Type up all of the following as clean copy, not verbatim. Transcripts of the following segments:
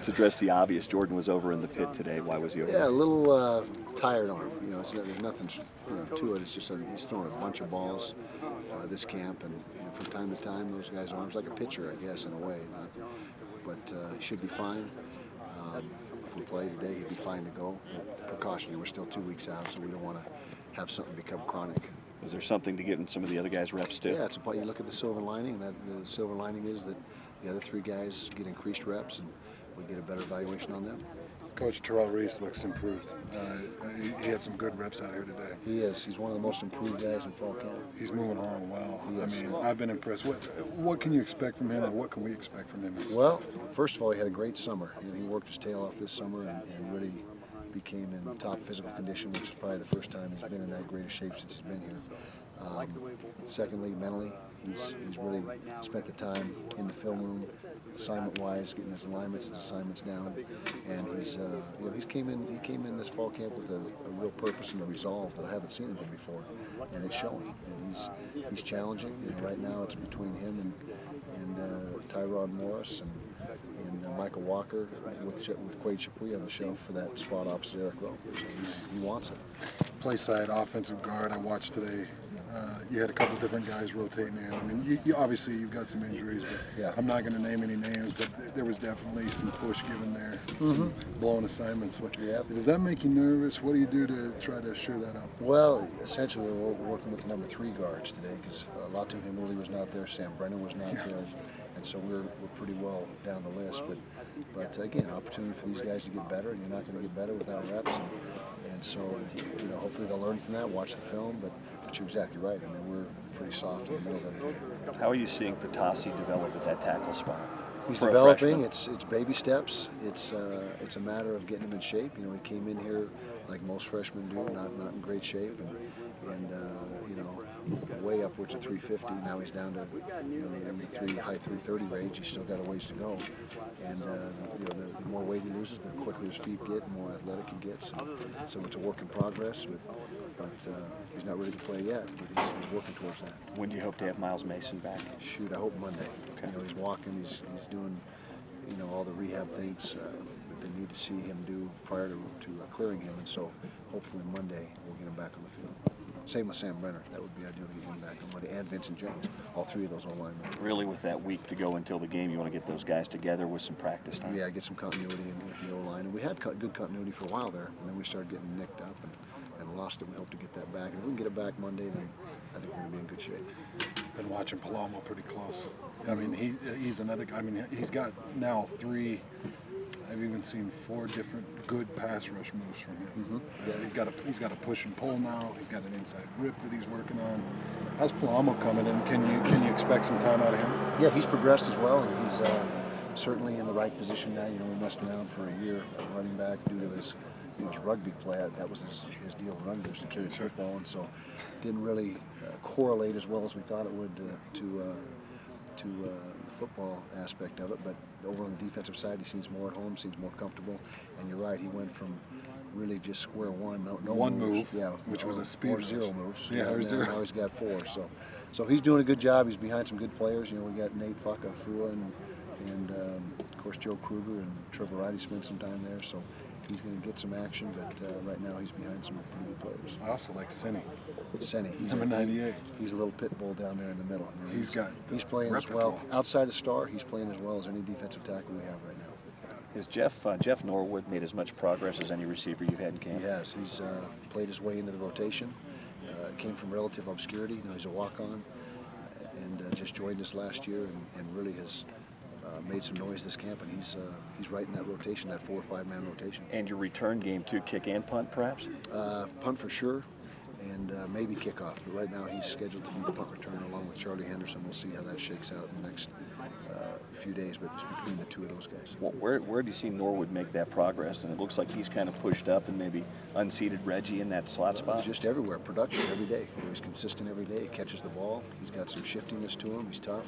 Let's address the obvious. Jordan was over in the pit today. Why was he over? Yeah, a little tired arm. You know, there's nothing to it. It's just he's throwing a bunch of balls this camp, and from time to time, those guys' arms like a pitcher, I guess, in a way. But he should be fine. If we play today, he'd be fine to go. Precautionary, we're still 2 weeks out, so we don't want to have something become chronic. Is there something to getting some of the other guys reps too? Yeah, it's a part. You look at the silver lining. That the silver lining is that the other three guys get increased reps, and we get a better evaluation on them. Coach Terrell Reese looks improved. He had some good reps out here today. He is. He's one of the most improved guys in fall camp. He's moving along well. He is. I mean, I've been impressed. What can you expect from him, or what can we expect from him? Well, first of all, he had a great summer. You know, he worked his tail off this summer and really became in top physical condition, which is probably the first time he's been in that great a shape since he's been here. Secondly, mentally, he's really spent the time in the film room, assignment-wise, getting his alignments, his assignments down, and he came in this fall camp with a real purpose and a resolve that I haven't seen him before, and it's showing. And he's challenging. And right now, it's between him and Tyrod Morris and Michael Walker with Quade Chapuis on the shelf for that spot opposite Eric Rowe. So he wants it. Play side offensive guard I watched today. You had a couple different guys rotating in. I mean, you obviously you've got some injuries, but yeah. I'm not going to name any names, but there was definitely some push given there, some blown assignments. Yeah. Does that make you nervous? What do you do to try to shore that up? Well, essentially we're working with number 3 guards today because Latu Himuli was not there, Sam Brennan was not there, and so we're pretty well down the list. But again, opportunity for these guys to get better, and you're not going to get better without reps. And so, you know, hopefully they'll learn from that, watch the film, but you're exactly right. I mean, we're pretty soft in the middle there. How are you seeing Patasi develop at that tackle spot? He's developing. It's baby steps. It's a matter of getting him in shape. You know, he came in here like most freshmen do, not in great shape, and you know, way upwards of 350. Now he's down to high 330 range. He's still got a ways to go, and you know, the more weight he loses, the quicker his feet get, the more athletic he gets. So it's a work in progress, but he's not ready to play yet. But he's working towards that. When do you hope to have Miles Mason back? Shoot, I hope Monday. Okay. You know, he's walking. He's doing, you know, all the rehab things that they need to see him do prior to clearing him, and so hopefully Monday we'll get him back on the field. Same with Sam Brenner. That would be ideal to get him back on Monday, and Vincent Jones. All 3 of those O-linemen. Really, with that week to go until the game, you want to get those guys together with some practice time? Yeah, get some continuity in with the O-line. And we had good continuity for a while there, and then we started getting nicked up and lost it. We hope to get that back. And if we can get it back Monday, then I think we're going to be in good shape. Been watching Palamo pretty close. I mean, he's another guy. I mean, he's got now 3. I've even seen 4 different good pass rush moves from him. He's got a push and pull now. He's got an inside rip that he's working on. How's Palamo coming in? Can you expect some time out of him? Yeah, he's progressed as well, and he's certainly in the right position now. You know, we messed around for a year at running back due to his rugby play. That was his deal in rugby, was to carry the football, and so didn't really correlate as well as we thought it would to the football aspect of it. But over on the defensive side, he seems more at home, seems more comfortable. And you're right, he went from really just square one, no one moves, move, which was a speed or 0 moves. Yeah, or 0. Now he's got 4. So he's doing a good job. He's behind some good players. You know, we got Nate Fakafua and of course Joe Kruger and Trevor Ridey spent some time there. So he's going to get some action, but right now he's behind some good players. I also like Senny. He's number 98. He's a little pit bull down there in the middle. You know, he's playing as well outside the star. He's playing as well as any defensive tackle we have right now. Has Jeff Norwood made as much progress as any receiver you've had in camp? He has. He's played his way into the rotation. Came from relative obscurity. You know, he's a walk-on, and just joined us last year, and really has made some noise this camp, and he's right in that rotation, that 4 or 5 man rotation. And your return game too, kick and punt perhaps? Punt for sure, and maybe kickoff. But right now he's scheduled to be the punt returner along with Charlie Henderson. We'll see how that shakes out in the next few days, but it's between the 2 of those guys. Well, where do you see Norwood make that progress? And it looks like he's kind of pushed up and maybe unseated Reggie in that slot spot. Just everywhere, production every day. You know, he's consistent every day. He catches the ball. He's got some shiftiness to him. He's tough,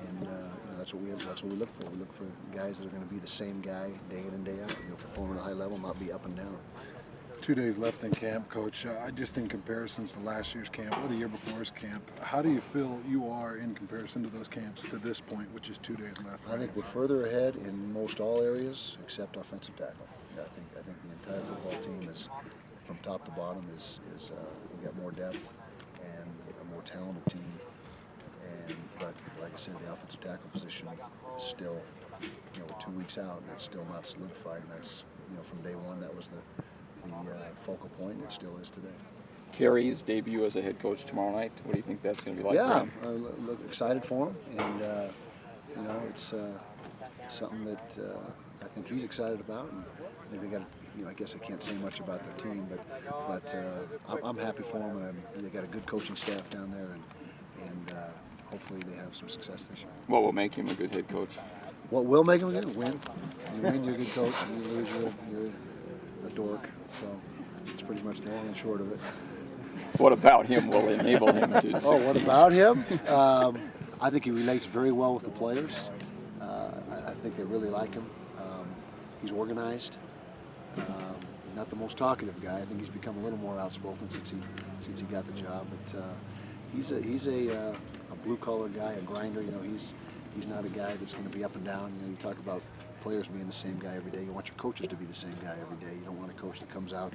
and that's what we look for. We look for guys that are going to be the same guy day in and day out. You know, perform at a high level, not be up and down. 2 days left in camp, Coach. Just in comparisons to last year's camp or the year before's camp, how do you feel you are in comparison to those camps to this point, which is 2 days left? I think we're further ahead in most all areas except offensive tackle. I think the entire football team is, from top to bottom, we've got more depth and a more talented team. But like I said, the offensive tackle position is still, we're 2 weeks out and it's still not solidified. And that's, from day one, that was the focal point, and it still is today. Kerry's debut as a head coach tomorrow night. What do you think that's going to be like for him? Look excited for him, and it's something that I think he's excited about. And they got, I guess I can't say much about their team, but I'm happy for them, and they got a good coaching staff down there, and hopefully they have some success this year. What will make him a good head coach? What will make him good? Win. You win, you're a good coach. And you lose, you're a dork. So it's pretty much the long and short of it. What about him will enable him to succeed? Oh, what about him? I think he relates very well with the players. I think they really like him. He's organized. He's not the most talkative guy. I think he's become a little more outspoken since he got the job. But he's a blue-collar guy, a grinder. He's not a guy that's going to be up and down. You talk about players being the same guy every day. You want your coaches to be the same guy every day. You don't want a coach that comes out,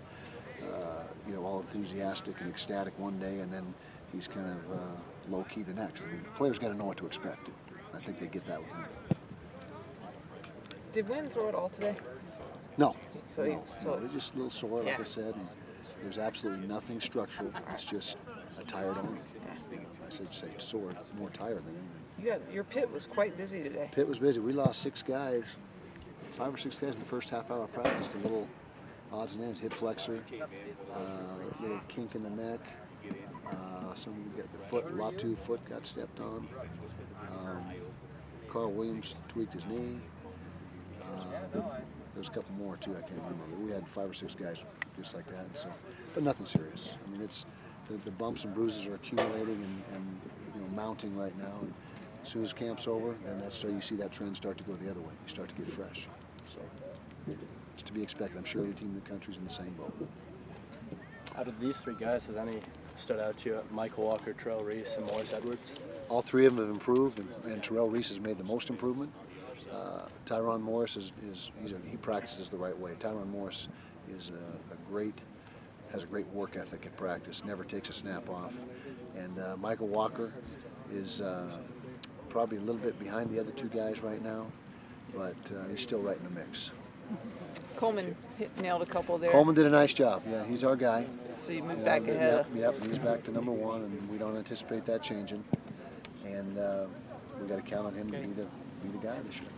all enthusiastic and ecstatic one day, and then he's kind of low-key the next. I mean, the players got to know what to expect. I think they get that with him. Did Wynn throw it all today? No. So No, they're just a little sore, like I said. And there's absolutely nothing structural. It's just a tired arm. I should say sore. It's more tired than anything. Your pit was quite busy today. Pit was busy. We lost 5 or 6 guys in the first half hour of practice to little odds and ends, hip flexor, little kink in the neck. Some get the foot, Latu foot got stepped on. Carl Williams tweaked his knee. There's a couple more too. I can't remember. But we had 5 or 6 guys just like that. So, but nothing serious. I mean, it's the bumps and bruises are accumulating and mounting right now. And as soon as camp's over, then you see that trend start to go the other way. You start to get fresh. So it's to be expected. I'm sure every team in the country's in the same boat. Out of these 3 guys, has any stood out to you? Michael Walker, Terrell Reese, and Morris Edwards? All 3 of them have improved, and Terrell Reese has made the most improvement. Tyron Morris he practices the right way. Tyron Morris is has a great work ethic at practice. Never takes a snap off. And Michael Walker is probably a little bit behind the other 2 guys right now, but he's still right in the mix. Coleman nailed a couple there. Coleman did a nice job. Yeah, he's our guy. So you moved back ahead. Yep, he's back to number 1, and we don't anticipate that changing. And we got to count on him to be the guy this year.